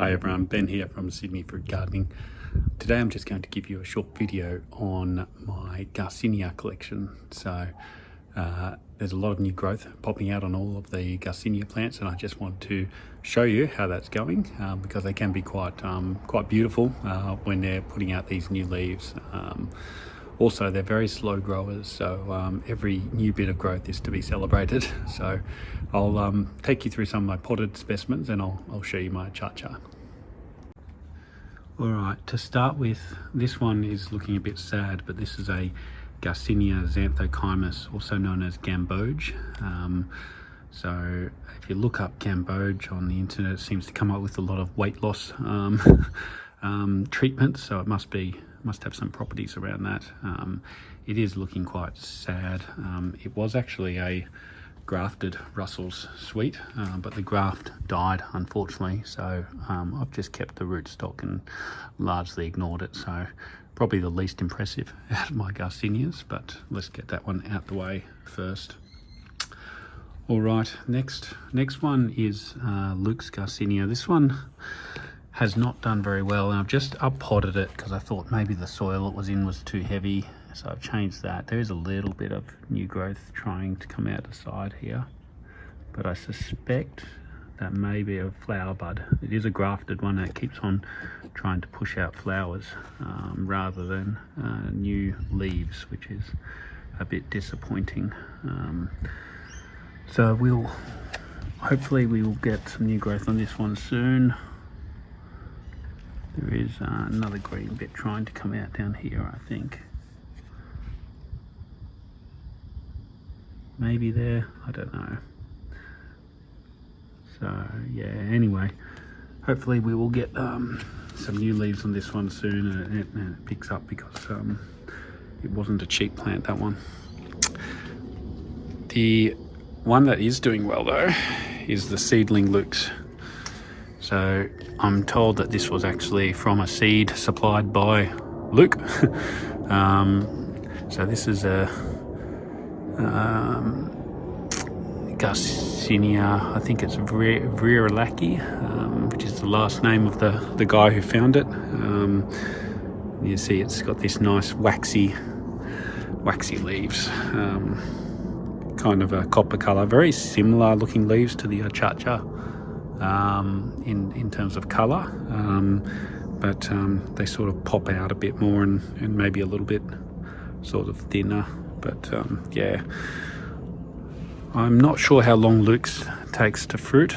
Hi everyone, Ben here from Sydney Fruit Gardening. Today I'm just going to give you a short video on my Garcinia collection. So there's a lot of new growth popping out on all of the Garcinia plants, and I just want to show you how that's going because they can be quite beautiful when they're putting out these new leaves. Also, they're very slow growers, so every new bit of growth is to be celebrated. So I'll take you through some of my potted specimens, and I'll show you my Achacha. All right, to start with, this one is looking a bit sad, but this is a Garcinia xanthochimus, also known as gamboge. So if you look up gamboge on the internet, it seems to come up with a lot of weight loss treatments, so it must have some properties around that. It is looking quite sad. It was actually a grafted Russell's sweet, but the graft died, unfortunately, so I've just kept the rootstock and largely ignored it. So probably the least impressive out of my Garcinias, but let's get that one out the way first. All right, next one is Luke's Garcinia. This one has not done very well, and I've just up-potted it because I thought maybe the soil it was in was too heavy, so I've changed that. There is a little bit of new growth trying to come out the side here, but I suspect that may be a flower bud. It is a grafted one that keeps on trying to push out flowers rather than new leaves, which is a bit disappointing. So hopefully we will get some new growth on this one soon. There is another green bit trying to come out down here, I think. Maybe there, I don't know. So yeah, anyway, hopefully we will get some new leaves on this one soon, and it picks up because it wasn't a cheap plant, that one. The one that is doing well though is the Seedling Lukes. So I'm told that this was actually from a seed supplied by Luke. So this is a Garcinia, I think it's Viralaki, which is the last name of the guy who found it. You see it's got this nice waxy leaves, kind of a copper colour, very similar looking leaves to the Achacha in terms of colour, but they sort of pop out a bit more and maybe a little bit sort of thinner. But yeah, I'm not sure how long Luke's takes to fruit,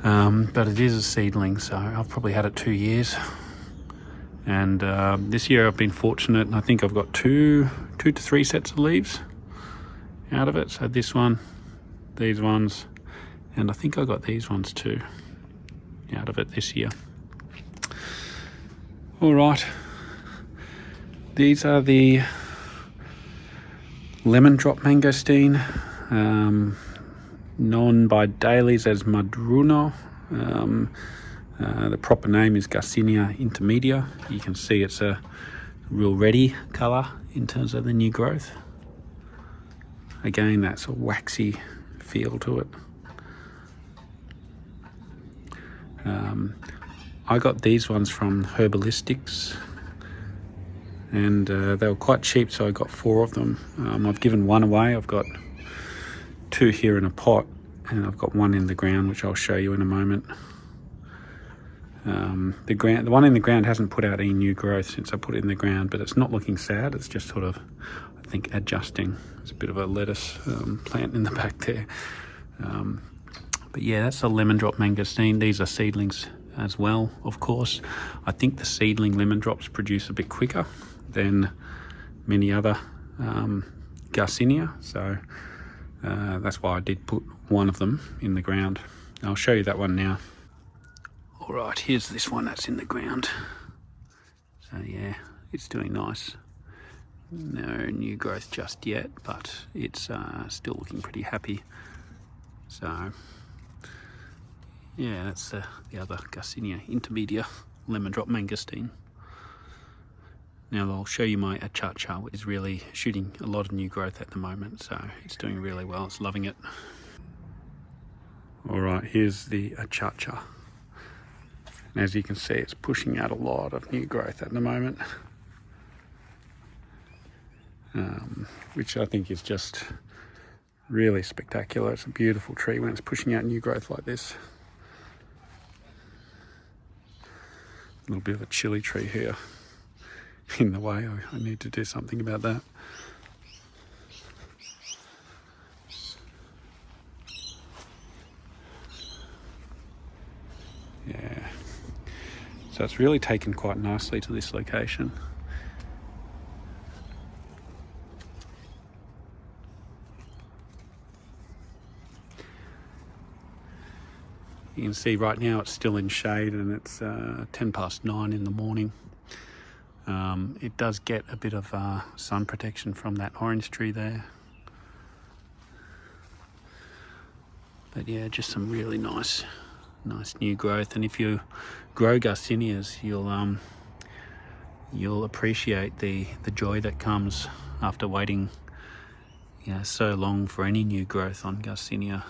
but it is a seedling, so I've probably had it 2 years, and this year I've been fortunate, and I think I've got two to three sets of leaves out of it. So this one, these ones, and I think I got these ones too out of it this year. All right, these are the lemon drop mangosteen, known by dailies as madruno. The proper name is Garcinia intermedia. You can see it's a real reddy colour in terms of the new growth. Again, that's a waxy feel to it. I got these ones from Herbalistics, and they were quite cheap, so I got 4 of them. I've given one away. I've got 2 here in a pot, and I've got 1 in the ground, which I'll show you in a moment. The one in the ground hasn't put out any new growth since I put it in the ground, but it's not looking sad. It's just sort of, I think, adjusting. There's a bit of a lettuce plant in the back there. But yeah, that's a lemon drop mangosteen. These are seedlings as well, of course. I think the seedling lemon drops produce a bit quicker than many other Garcinia, so that's why I did put 1 of them in the ground. I'll show you that one now. All right, here's this one that's in the ground. So yeah, it's doing nice. No new growth just yet, but it's still looking pretty happy. So yeah, that's the other Garcinia intermedia lemon drop mangosteen. Now I'll show you my Achacha, which is really shooting a lot of new growth at the moment, so it's doing really well. It's loving it. All right, here's the Achacha. And as you can see, it's pushing out a lot of new growth at the moment, which I think is just really spectacular. It's a beautiful tree when it's pushing out new growth like this. A little bit of a chili tree here in the way. I need to do something about that. Yeah, so it's really taken quite nicely to this location. You can see right now it's still in shade, and it's 9:10 in the morning. It does get a bit of sun protection from that orange tree there. But yeah, just some really nice new growth. And if you grow Garcinias, you'll appreciate the joy that comes after waiting so long for any new growth on Garcinia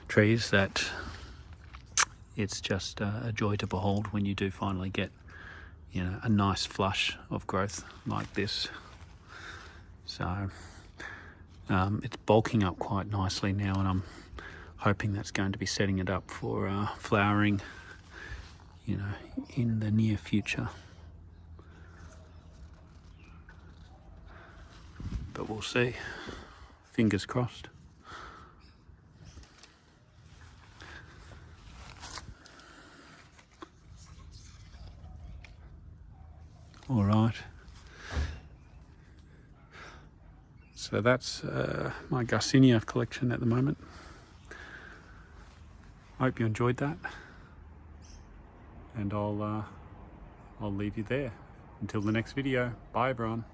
trees, that it's just a joy to behold when you do finally get a nice flush of growth like this. So it's bulking up quite nicely now, and I'm hoping that's going to be setting it up for flowering in the near future. But we'll see. Fingers crossed. All right. So that's my Garcinia collection at the moment. I hope you enjoyed that, and I'll leave you there until the next video. Bye everyone.